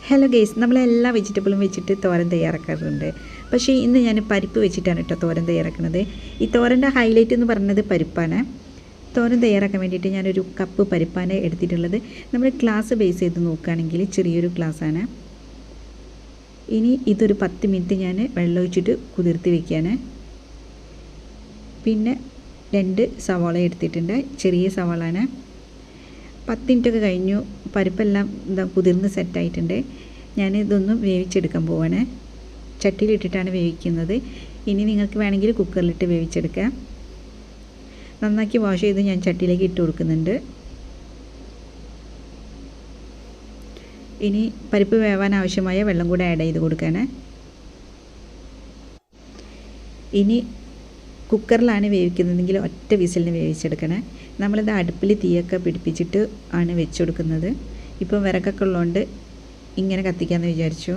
Hello guys, നമ്മളെല്ലാ വെജിറ്റബിളും വെച്ചിട്ട് തോരൻ തയ്യാറാക്കാറുണ്ട്. പക്ഷേ ഇന്ന് ഞാൻ പരിപ്പ് വെച്ചിട്ടാണ് കേട്ടോ തോരൻ തയ്യാറാക്കുന്നത്. ഈ തോരൻ്റെ ഹൈലൈറ്റ് എന്ന് പറയുന്നത് പരിപ്പാണ്. തോരൻ തയ്യാറാക്കാൻ വേണ്ടിയിട്ട് ഞാനൊരു കപ്പ് പരിപ്പാണ് എടുത്തിട്ടുള്ളത്. നമ്മൾ ഗ്ലാസ് ബേസ് ചെയ്ത് നോക്കുകയാണെങ്കിൽ ചെറിയൊരു ഗ്ലാസ്സാണ്. ഇനി ഇതൊരു 10 മിനിറ്റ് ഞാൻ വെള്ളം ഒഴിച്ചിട്ട് കുതിർത്തി വയ്ക്കുകയാണ്. പിന്നെ 2 സവാള എടുത്തിട്ടുണ്ട്, ചെറിയ സവാളാണ്. 10 മിനിറ്റൊക്കെ കഴിഞ്ഞു, പരിപ്പെല്ലാം കുതിർന്ന് സെറ്റായിട്ടുണ്ട്. ഞാൻ ഇതൊന്നും വേവിച്ചെടുക്കാൻ പോവാണ്. ചട്ടിയിലിട്ടിട്ടാണ് വേവിക്കുന്നത്. ഇനി നിങ്ങൾക്ക് വേണമെങ്കിൽ കുക്കറിലിട്ട് വേവിച്ചെടുക്കാം. നന്നാക്കി വാഷ് ചെയ്ത് ഞാൻ ചട്ടിയിലേക്ക് ഇട്ട് കൊടുക്കുന്നുണ്ട്. ഇനി പരിപ്പ് വേവാൻ ആവശ്യമായ വെള്ളം കൂടെ ആഡ് ചെയ്ത് കൊടുക്കുകയാണ്. ഇനി കുക്കറിലാണ് വേവിക്കുന്നതെങ്കിൽ ഒറ്റ വിസിലിന് വേവിച്ചെടുക്കണേ. നമ്മളിത് അടുപ്പിൽ തീയൊക്കെ പിടിപ്പിച്ചിട്ട് ആണ് വെച്ച് കൊടുക്കുന്നത്. ഇപ്പോൾ വിറകൊക്കെ ഉള്ളതുകൊണ്ട് ഇങ്ങനെ കത്തിക്കാമെന്ന് വിചാരിച്ചു.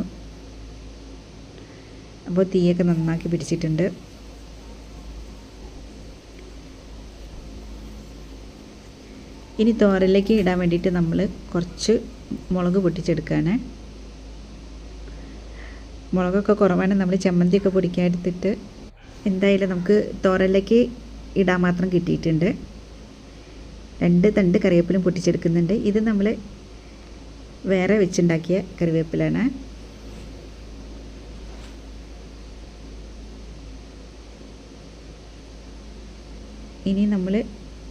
അപ്പോൾ തീയൊക്കെ നന്നാക്കി പിടിച്ചിട്ടുണ്ട്. ഇനി തോരനിലേക്ക് ഇടാൻ വേണ്ടിയിട്ട് നമ്മൾ കുറച്ച് മുളക് പൊട്ടിച്ചെടുക്കുകയാണ്. മുളകൊക്കെ കുറവാണ്, നമ്മൾ ചമ്മന്തിയൊക്കെ പൊടിക്കാൻ എടുത്തിട്ട് എന്തായാലും നമുക്ക് തോരനിലേക്ക് ഇടാൻ മാത്രം കിട്ടിയിട്ടുണ്ട്. 2 തണ്ട് കറിവേപ്പിലും പൊട്ടിച്ചെടുക്കുന്നുണ്ട്. ഇത് നമ്മൾ വേറെ വെച്ചുണ്ടാക്കിയ കറിവേപ്പിലാണ്. ഇനി നമ്മൾ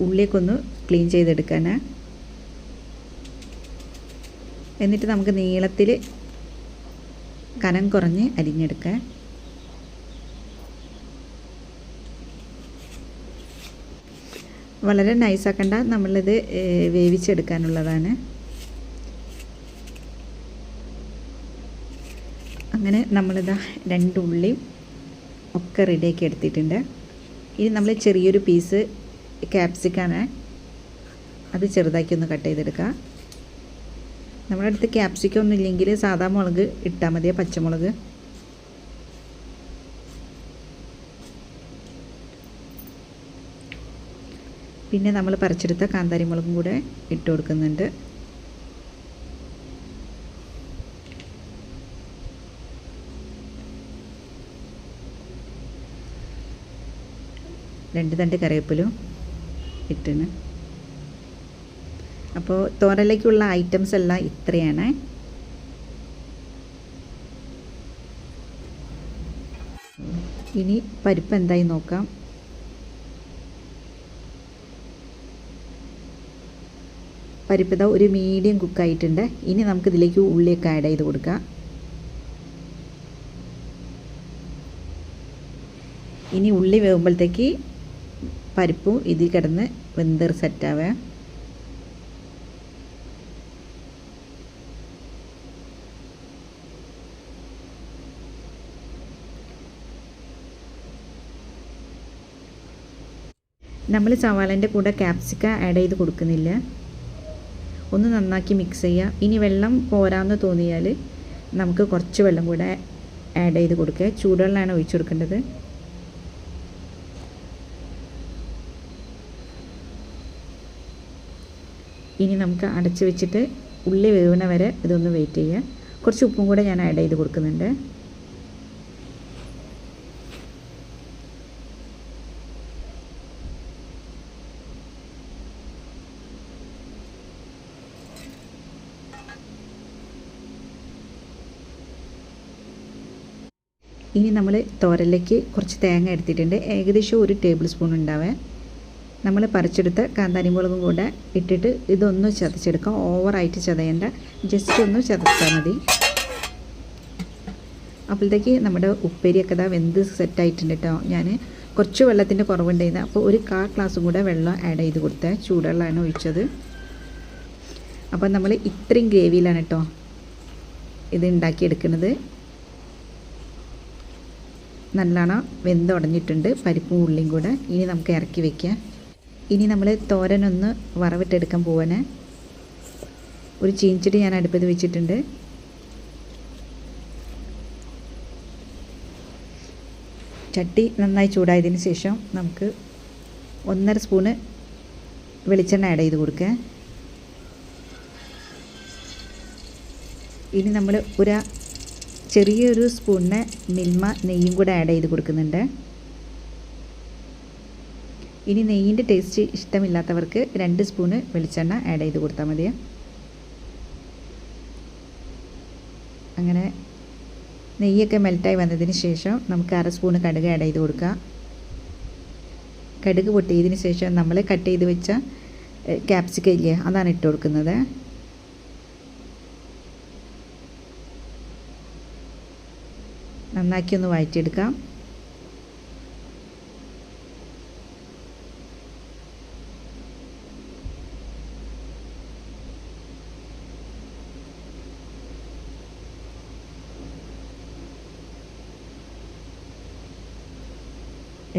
ഉള്ളിലേക്കൊന്ന് ക്ലീൻ ചെയ്തെടുക്കാനാണ്. എന്നിട്ട് നമുക്ക് നീളത്തിൽ കനം കുറഞ്ഞ് അരിഞ്ഞെടുക്കാം. വളരെ നൈസാക്കണ്ട, നമ്മളിത് വേവിച്ചെടുക്കാനുള്ളതാണ്. അങ്ങനെ നമ്മളിതാ 2 ഉള്ളിയും ഒക്കെ റെഡിയാക്കി എടുത്തിട്ടുണ്ട്. ഇനി നമ്മൾ ചെറിയൊരു പീസ് ക്യാപ്സിക്കാണ്, അത് ചെറുതാക്കി ഒന്ന് കട്ട് ചെയ്തെടുക്കുക. നമ്മുടെ അടുത്ത് ക്യാപ്സിക്കം ഒന്നും ഇല്ലെങ്കിൽ സാധാ മുളക് ഇട്ടാൽ മതിയോ, പച്ചമുളക്. പിന്നെ നമ്മൾ പറിച്ചെടുത്ത കാന്താരി മുളകും കൂടെ ഇട്ട് കൊടുക്കുന്നുണ്ട്. രണ്ട് തണ്ട് കറിവേപ്പിലും ഇട്ടിന്. അപ്പോൾ തോരനിലേക്കുള്ള ഐറ്റംസ് എല്ലാം ഇത്രയാണ്. ഇനി പരിപ്പ് എന്തായി നോക്കാം. പരിപ്പ് ഇതാ ഒരു മീഡിയം കുക്കായിട്ടുണ്ട്. ഇനി നമുക്കിതിലേക്ക് ഉള്ളിയൊക്കെ ആഡ് ചെയ്ത് കൊടുക്കാം. ഇനി ഉള്ളി വേകുമ്പോഴത്തേക്ക് പരിപ്പും ഇതിൽ കിടന്ന് വെന്തർ സെറ്റാവുക. നമ്മൾ സവാളൻ്റെ കൂടെ ക്യാപ്സിക്ക ആഡ് ചെയ്ത് കൊടുക്കുന്നില്ല. ഒന്ന് നന്നാക്കി മിക്സ് ചെയ്യുക. ഇനി വെള്ളം പോരാന്ന് തോന്നിയാൽ നമുക്ക് കുറച്ച് വെള്ളം കൂടെ ആഡ് ചെയ്ത് കൊടുക്കുക. ചൂടുവെള്ളമാണ് ഒഴിച്ചു കൊടുക്കേണ്ടത്. ഇനി നമുക്ക് അടച്ച് വെച്ചിട്ട് ഉള്ളി വേവുന്ന വരെ ഇതൊന്ന് വെയിറ്റ് ചെയ്യുക. കുറച്ച് ഉപ്പും കൂടെ ഞാൻ ആഡ് ചെയ്ത് കൊടുക്കുന്നുണ്ട്. ഇനി നമ്മൾ തോരനിലേക്ക് കുറച്ച് തേങ്ങ എടുത്തിട്ടുണ്ട്. ഏകദേശം 1 ടേബിൾ സ്പൂൺ ഉണ്ടാവേ. നമ്മൾ പറിച്ചെടുത്ത കാന്താരി മുളകും കൂടെ ഇട്ടിട്ട് ഇതൊന്ന് ചതച്ചെടുക്കാം. ഓവറായിട്ട് ചതയേണ്ട, ജസ്റ്റ് ഒന്ന് ചതച്ചാൽ മതി. അപ്പോഴത്തേക്ക് നമ്മുടെ ഉപ്പേരിയൊക്കെ ഇതാ വെന്ത് സെറ്റായിട്ടുണ്ട് കേട്ടോ. ഞാൻ കുറച്ച് വെള്ളത്തിൻ്റെ കുറവുണ്ടായിരുന്നു, അപ്പോൾ 1/4 ഗ്ലാസ് കൂടെ വെള്ളം ആഡ് ചെയ്ത് കൊടുത്തത്. ചൂടുവെള്ളമാണ് ഒഴിച്ചത്. അപ്പോൾ നമ്മൾ ഇത്രയും ഗ്രേവിയിലാണ് കേട്ടോ ഇത് ഉണ്ടാക്കിയെടുക്കുന്നത്. നല്ലോണം വെന്തുടഞ്ഞിട്ടുണ്ട് പരിപ്പും ഉള്ളിയും കൂടെ. ഇനി നമുക്ക് ഇറക്കി വയ്ക്കാം. ഇനി നമ്മൾ തോരനൊന്ന് വറവിട്ടെടുക്കാൻ പോവാണ്. ഒരു ചീനിച്ചട്ടി ഞാൻ അടുപ്പത്ത് വെച്ചിട്ടുണ്ട്. ചട്ടി നന്നായി ചൂടായതിന് ശേഷം നമുക്ക് 1.5 സ്പൂണ് വെളിച്ചെണ്ണ ആഡ് ചെയ്ത് കൊടുക്കുക. ഇനി നമ്മൾ ചെറിയൊരു സ്പൂണിന് മിൽമ നെയ്യും കൂടെ ആഡ് ചെയ്ത് കൊടുക്കുന്നുണ്ട്. ഇനി നെയ്യിൻ്റെ ടേസ്റ്റ് ഇഷ്ടമില്ലാത്തവർക്ക് 2 സ്പൂണ് വെളിച്ചെണ്ണ ആഡ് ചെയ്ത് കൊടുത്താൽ മതി. അങ്ങനെ നെയ്യൊക്കെ മെൽറ്റായി വന്നതിന് ശേഷം നമുക്ക് 1/2 സ്പൂണ് കടുക് ആഡ് ചെയ്ത് കൊടുക്കുക. കടുക് പൊട്ടിയതിന് ശേഷം നമ്മൾ കട്ട് ചെയ്ത് വെച്ച ക്യാപ്സിക്കം ഇല്ലേ, അതാണ് ഇട്ട് കൊടുക്കുന്നത്. നന്നാക്കി ഒന്ന് വഴറ്റിയെടുക്കാം.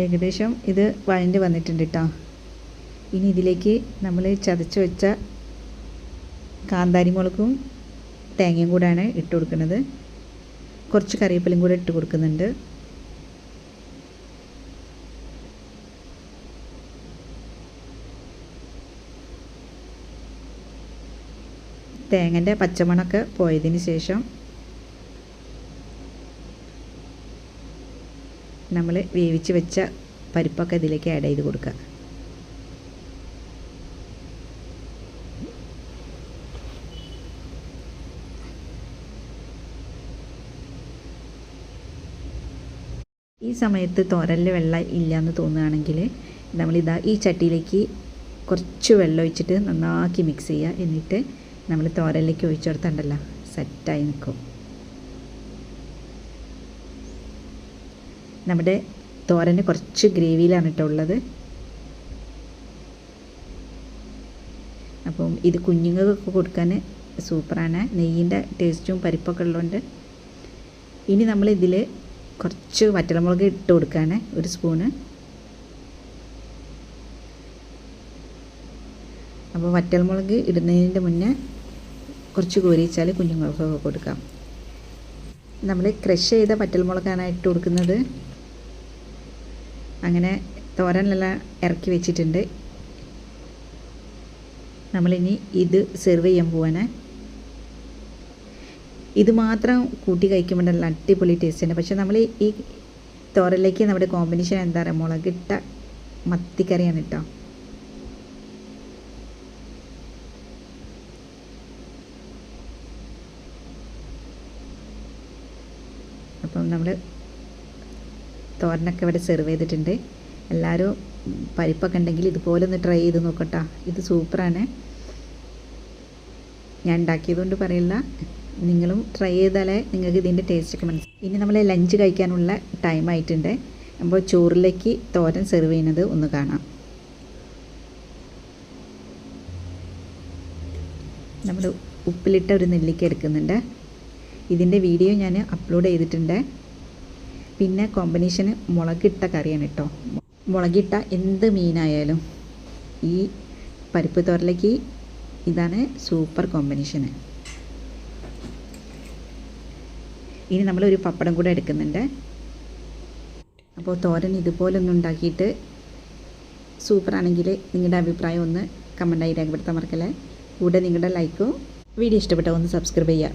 ഏകദേശം ഇത് വഴണ്ട് വന്നിട്ടുണ്ട് കേട്ടോ. ഇനി ഇതിലേക്ക് നമ്മൾ ചതച്ച് വെച്ച കാന്താരി മുളകും തേങ്ങയും കൂടെയാണ് ഇട്ട് കൊടുക്കുന്നത്. കുറച്ച് കറിവേപ്പിലയും കൂടെ ഇട്ട് കൊടുക്കുന്നുണ്ട്. തേങ്ങൻ്റെ പച്ചമണമൊക്കെ പോയതിന് ശേഷം നമ്മൾ വേവിച്ച് വെച്ച പരിപ്പൊക്കെ ഇതിലേക്ക് ആഡ് ചെയ്ത് കൊടുക്കുക. ഈ സമയത്ത് തോരനിൽ വെള്ളം ഇല്ലയെന്ന് തോന്നുകയാണെങ്കിൽ ഈ ചട്ടിയിലേക്ക് കുറച്ച് വെള്ളം ഒഴിച്ചിട്ട് നന്നാക്കി മിക്സ് ചെയ്യുക. എന്നിട്ട് നമ്മൾ തോരനിലേക്ക് ഒഴിച്ചു കൊടുത്തിട്ടുണ്ടല്ലോ, സെറ്റായി നിൽക്കും. നമ്മുടെ തോരന് കുറച്ച് ഗ്രേവിയിലാണ് കേട്ടോ ഉള്ളത്. അപ്പം ഇത് കുഞ്ഞുങ്ങൾക്കൊക്കെ കൊടുക്കാൻ സൂപ്പറാണ്. നെയ്യിൻ്റെ ടേസ്റ്റും പരിപ്പൊക്കെ ഉള്ളതുകൊണ്ട്. ഇനി നമ്മളിതിൽ കുറച്ച് വറ്റൽമുളക് ഇട്ട് കൊടുക്കുകയാണ്, 1 സ്പൂണ്. അപ്പോൾ വറ്റൽമുളക് ഇടുന്നതിൻ്റെ മുന്നേ കുറച്ച് കോരി വെച്ചാൽ കുഞ്ഞുങ്ങൾക്കൊക്കെ കൊടുക്കാം. നമ്മൾ ക്രഷ് ചെയ്ത വറ്റൽമുളകാണ് ഇട്ട് കൊടുക്കുന്നത്. അങ്ങനെ തോരനെല്ലാം ഇറക്കി വെച്ചിട്ടുണ്ട്. നമ്മളിനി ഇത് സെർവ് ചെയ്യാൻ പോവാണ്. ഇത് മാത്രം കൂട്ടി കഴിക്കുമ്പോൾ നല്ല അടിപൊളി ടേസ്റ്റ് ഉണ്ട്. പക്ഷേ നമ്മൾ ഈ തോരനിലേക്ക് നമ്മുടെ കോമ്പിനേഷൻ എന്താ പറയുക, മുളകിട്ട മത്തിക്കറിയാണ് കേട്ടോ. അപ്പം നമ്മൾ തോരനൊക്കെ ഇവിടെ സെർവ് ചെയ്തിട്ടുണ്ട്. എല്ലാവരും പരിപ്പൊക്കെ ഉണ്ടെങ്കിൽ ഇതുപോലെ ഒന്ന് ട്രൈ ചെയ്ത് നോക്കട്ടോ. ഇത് സൂപ്പറാണ്. ഞാൻ ഉണ്ടാക്കിയതുകൊണ്ട് പറയില്ല, നിങ്ങളും ട്രൈ ചെയ്താലേ നിങ്ങൾക്ക് ഇതിൻ്റെ ടേസ്റ്റൊക്കെ മനസ്സിലാവും. ഇനി നമ്മൾ ലഞ്ച് കഴിക്കാനുള്ള ടൈം ആയിട്ടുണ്ട്. അപ്പോൾ ചോറിലേക്ക് തോരൻ സെർവ് ചെയ്യുന്നത് ഒന്ന് കാണാം. നമ്മൾ ഉപ്പിലിട്ട ഒരു നെല്ലിക്ക എടുക്കുന്നുണ്ട്. ഇതിൻ്റെ വീഡിയോ ഞാൻ അപ്ലോഡ് ചെയ്തിട്ടുണ്ട്. പിന്നെ കോമ്പിനേഷന് മുളകിട്ട കറിയാണ് കേട്ടോ. മുളകിട്ട എന്ത് മീനായാലും ഈ പരിപ്പ് തോരനിലേക്ക് ഇതാണ് സൂപ്പർ കോമ്പിനേഷന്. ഇനി നമ്മളൊരു പപ്പടം കൂടെ എടുക്കുന്നുണ്ട്. അപ്പോൾ തോരൻ ഇതുപോലൊന്നും ഉണ്ടാക്കിയിട്ട് സൂപ്പറാണെങ്കിൽ നിങ്ങളുടെ അഭിപ്രായം ഒന്ന് കമൻറ്റായി രേഖപ്പെടുത്താൻ മറക്കല്ലേ. കൂടെ നിങ്ങളുടെ ലൈക്കും, വീഡിയോ ഇഷ്ടപ്പെട്ടാൽ ഒന്ന് സബ്സ്ക്രൈബ് ചെയ്യുക.